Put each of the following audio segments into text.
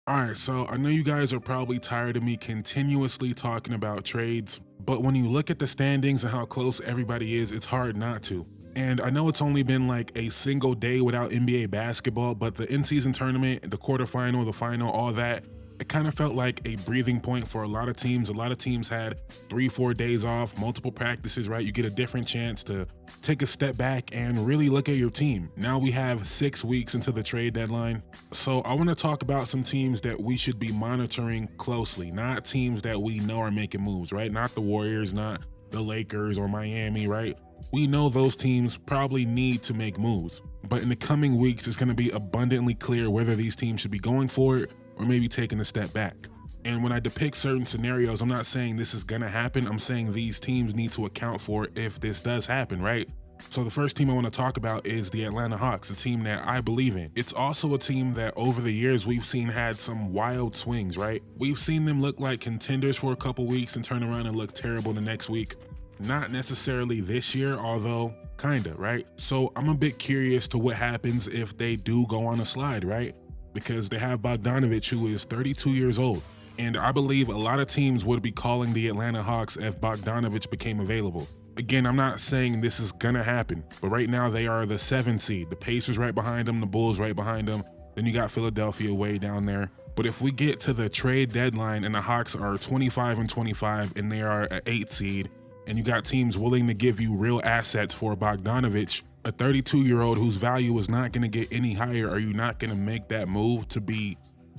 All right, so I know you guys are probably tired of me continuously talking about trades, but when you look at the standings and how close everybody is, it's hard not to. And I know it's only been like a single day without NBA basketball, but the in-season tournament, the quarterfinal, the final, all that, it kind of felt like a breathing point for a lot of teams. A lot of teams had 3-4 days off, multiple practices, right? You get a different chance to take a step back and really look at your team. Now we have 6 weeks into the trade deadline. So I want to talk about some teams that we should be monitoring closely, not teams that we know are making moves, right? Not the Warriors, not the Lakers or Miami, right? We know those teams probably need to make moves, but in the coming weeks, it's going to be abundantly clear whether these teams should be going for it or maybe taking a step back. And when I depict certain scenarios, I'm not saying this is going to happen. I'm saying these teams need to account for it if this does happen, right? So the first team I want to talk about is the Atlanta Hawks, a team that I believe in. It's also a team that over the years we've seen had some wild swings, right? We've seen them look like contenders for a couple weeks and turn around and look terrible the next week. Not necessarily this year, although kinda, right? So I'm a bit curious to what happens if they do go on a slide, right? Because they have Bogdanovich, who is 32 years old. And I believe a lot of teams would be calling the Atlanta Hawks if Bogdanovich became available. Again, I'm not saying this is gonna happen, but right now they are the 7th seed. The Pacers right behind them, the Bulls right behind them. Then you got Philadelphia way down there. But if we get to the trade deadline and the Hawks are 25-25 and they are an 8th seed, and you got teams willing to give you real assets for Bogdanovich, a 32-year-old whose value is not gonna get any higher, are you not gonna make that move to be,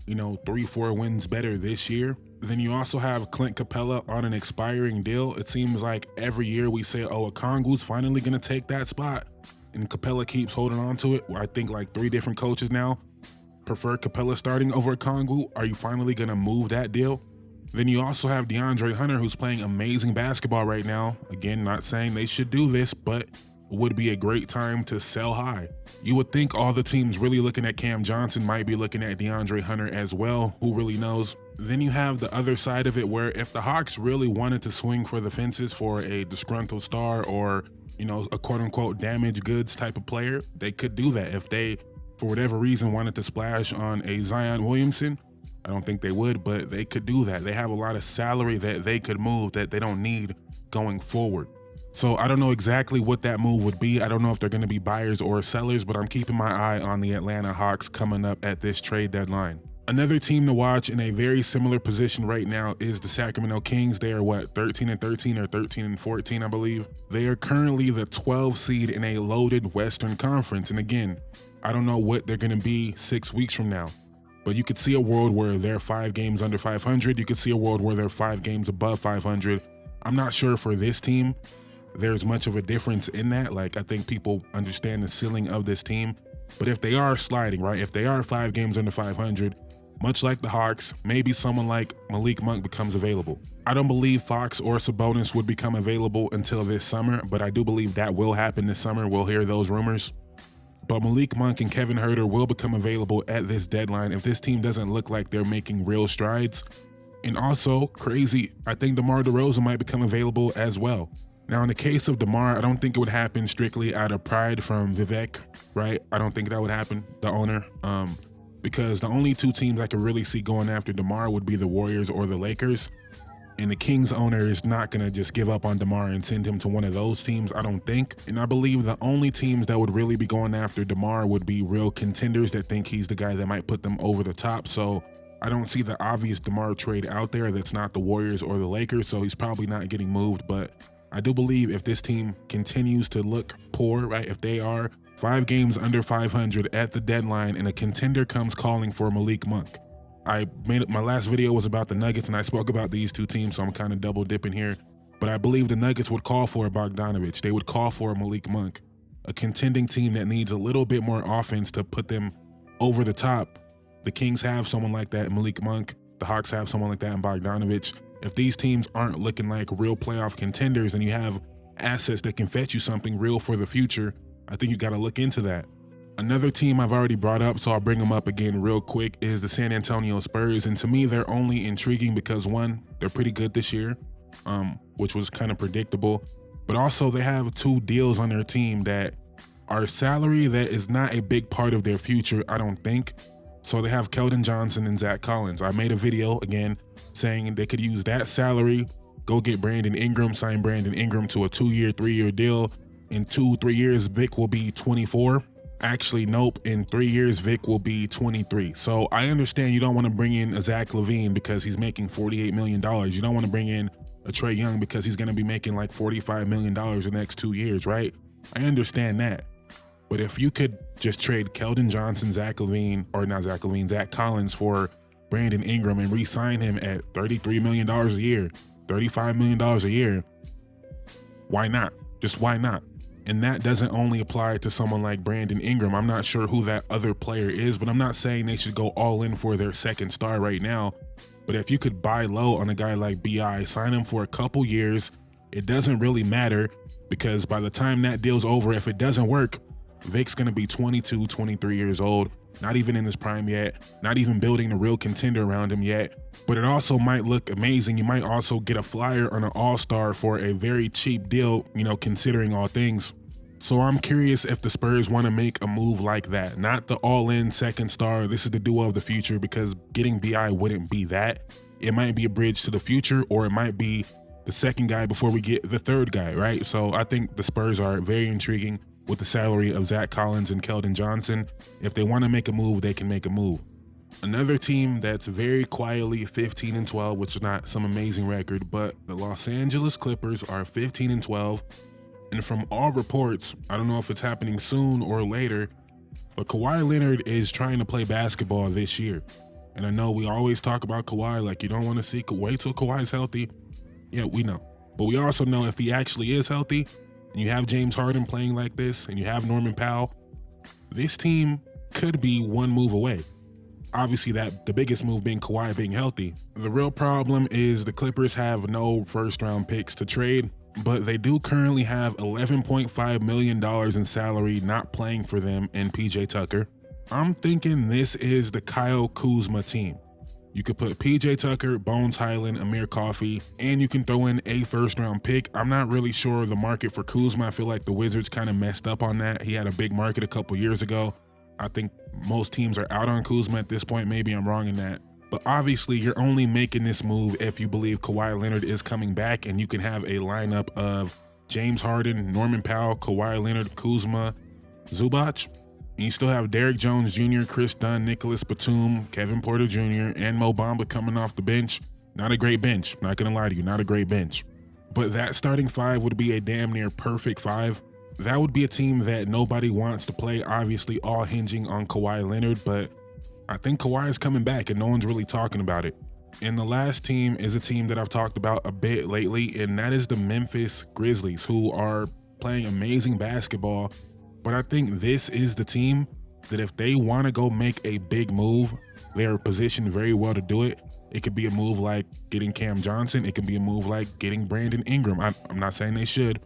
3-4 wins better this year? Then you also have Clint Capella on an expiring deal. It seems like every year we say, oh, Okongwu's finally gonna take that spot, and Capella keeps holding on to it. I think like 3 different coaches now prefer Capella starting over Okongwu. Are you finally gonna move that deal? Then you also have DeAndre Hunter, who's playing amazing basketball right now. Again, not saying they should do this, but would be a great time to sell high. You would think all the teams really looking at Cam Johnson might be looking at DeAndre Hunter as well. Who really knows? Then you have the other side of it where if the Hawks really wanted to swing for the fences for a disgruntled star or, a quote unquote damaged goods type of player, they could do that. If they, for whatever reason, wanted to splash on a Zion Williamson, I don't think they would, but they could do that. They have a lot of salary that they could move that they don't need going forward. So I don't know exactly what that move would be. I don't know if they're going to be buyers or sellers, but I'm keeping my eye on the Atlanta Hawks coming up at this trade deadline. Another team to watch in a very similar position right now is the Sacramento Kings. They are 13-13 or 13-14, I believe. They are currently the 12th seed in a loaded Western Conference. And again, I don't know what they're going to be 6 weeks from now. But you could see a world where they're 5 games under 500. You could see a world where they're 5 games above 500. I'm not sure for this team there's much of a difference in that. Like, I think people understand the ceiling of this team. But if they are sliding, right, if they are 5 games under 500, much like the Hawks, maybe someone like Malik Monk becomes available. I don't believe Fox or Sabonis would become available until this summer, but I do believe that will happen this summer. We'll hear those rumors. But Malik Monk and Kevin Huerter will become available at this deadline if this team doesn't look like they're making real strides. And also, crazy, I think DeMar DeRozan might become available as well. Now, in the case of DeMar, I don't think it would happen strictly out of pride from Vivek, right? I don't think that would happen, the owner, because the only 2 teams I could really see going after DeMar would be the Warriors or the Lakers. And the Kings owner is not going to just give up on DeMar and send him to one of those teams, I don't think. And I believe the only teams that would really be going after DeMar would be real contenders that think he's the guy that might put them over the top. So I don't see the obvious DeMar trade out there that's not the Warriors or the Lakers, so he's probably not getting moved. But I do believe if this team continues to look poor, right, if they are 5 games under 500 at the deadline and a contender comes calling for Malik Monk. My last video was about the Nuggets and I spoke about these 2 teams, so I'm kind of double dipping here. But I believe the Nuggets would call for Bogdanovich. They would call for Malik Monk, a contending team that needs a little bit more offense to put them over the top. The Kings have someone like that in Malik Monk. The Hawks have someone like that in Bogdanovich. If these teams aren't looking like real playoff contenders and you have assets that can fetch you something real for the future, I think you got to look into that. Another team I've already brought up, so I'll bring them up again real quick, is the San Antonio Spurs. And to me, they're only intriguing because, one, they're pretty good this year, which was kind of predictable. But also they have 2 deals on their team that are salary that is not a big part of their future, I don't think. So they have Keldon Johnson and Zach Collins. I made a video again saying they could use that salary, go get Brandon Ingram, sign Brandon Ingram to a 2-year, 3-year deal. In 2-3 years, Vic will be 24. Actually, nope. In 3 years, Vic will be 23. So I understand you don't want to bring in a Zach LaVine because he's making $48 million. You don't want to bring in a Trae Young because he's going to be making like $45 million the next 2 years, right? I understand that. But if you could just trade Keldon Johnson, Zach Collins for Brandon Ingram and re-sign him at $33 million a year, $35 million a year, why not? Just why not? And that doesn't only apply to someone like Brandon Ingram. I'm not sure who that other player is, but I'm not saying they should go all in for their second star right now. But if you could buy low on a guy like BI, sign him for a couple years, it doesn't really matter because by the time that deal's over, if it doesn't work, Vic's gonna be 22, 23 years old, not even in his prime yet, not even building a real contender around him yet. But it also might look amazing. You might also get a flyer on an all-star for a very cheap deal, considering all things. So I'm curious if the Spurs want to make a move like that, not the all-in second star, this is the duo of the future, because getting BI wouldn't be that. It might be a bridge to the future, or it might be the second guy before we get the third guy, right? So I think the Spurs are very intriguing with the salary of Zach Collins and Keldon Johnson. If they want to make a move, they can make a move. Another team that's very quietly 15-12, which is not some amazing record, but the Los Angeles Clippers are 15-12. And from all reports, I don't know if it's happening soon or later, but Kawhi Leonard is trying to play basketball this year. And I know we always talk about Kawhi, like you don't want to see wait till Kawhi's healthy. Yeah, we know. But we also know if he actually is healthy, and you have James Harden playing like this, and you have Norman Powell, this team could be one move away. Obviously, the biggest move being Kawhi being healthy. The real problem is the Clippers have no first-round picks to trade, but they do currently have $11.5 million in salary not playing for them in PJ Tucker. I'm thinking this is the Kyle Kuzma team. You could put PJ Tucker, Bones Highland, Amir Coffey, and you can throw in a first-round pick. I'm not really sure the market for Kuzma. I feel like the Wizards kind of messed up on that. He had a big market a couple years ago. I think most teams are out on Kuzma at this point. Maybe I'm wrong in that. But obviously, you're only making this move if you believe Kawhi Leonard is coming back, and you can have a lineup of James Harden, Norman Powell, Kawhi Leonard, Kuzma, Zubac. And you still have Derrick Jones Jr., Chris Dunn, Nicholas Batum, Kevin Porter Jr., and Mo Bamba coming off the bench. Not a great bench. Not gonna lie to you, not a great bench. But that starting five would be a damn near perfect five. That would be a team that nobody wants to play, obviously all hinging on Kawhi Leonard, but I think Kawhi is coming back and no one's really talking about it. And the last team is a team that I've talked about a bit lately, and that is the Memphis Grizzlies, who are playing amazing basketball. But I think this is the team that if they want to go make a big move, they are positioned very well to do it. It could be a move like getting Cam Johnson. It could be a move like getting Brandon Ingram. I'm not saying they should,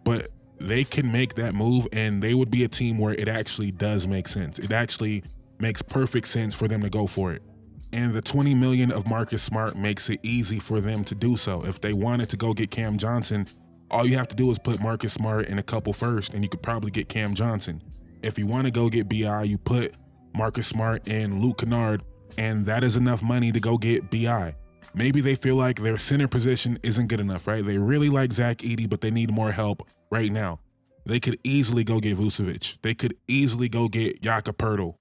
but they can make that move, and they would be a team where it actually does make sense. It actually makes perfect sense for them to go for it. And the $20 million of Marcus Smart makes it easy for them to do so. If they wanted to go get Cam Johnson, all you have to do is put Marcus Smart in a couple first, and you could probably get Cam Johnson. If you want to go get BI, you put Marcus Smart and Luke Kennard, and that is enough money to go get BI. Maybe they feel like their center position isn't good enough, right? They really like Zach Edey, but they need more help right now. They could easily go get Vucevic. They could easily go get Jakob Poeltl.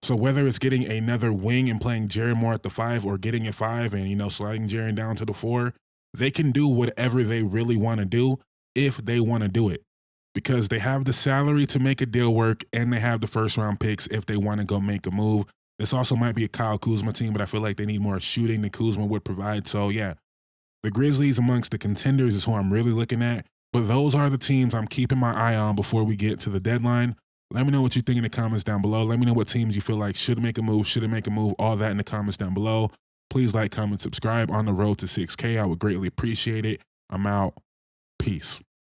So whether it's getting another wing and playing Jaren Moore at the 5 or getting a 5 and, sliding Jaren down to the 4, they can do whatever they really want to do if they want to do it. Because they have the salary to make a deal work, and they have the first-round picks if they want to go make a move. This also might be a Kyle Kuzma team, but I feel like they need more shooting than Kuzma would provide. So, yeah, the Grizzlies amongst the contenders is who I'm really looking at. But those are the teams I'm keeping my eye on before we get to the deadline. Let me know what you think in the comments down below. Let me know what teams you feel like should make a move, shouldn't make a move, all that in the comments down below. Please like, comment, subscribe on the road to 6K. I would greatly appreciate it. I'm out. Peace.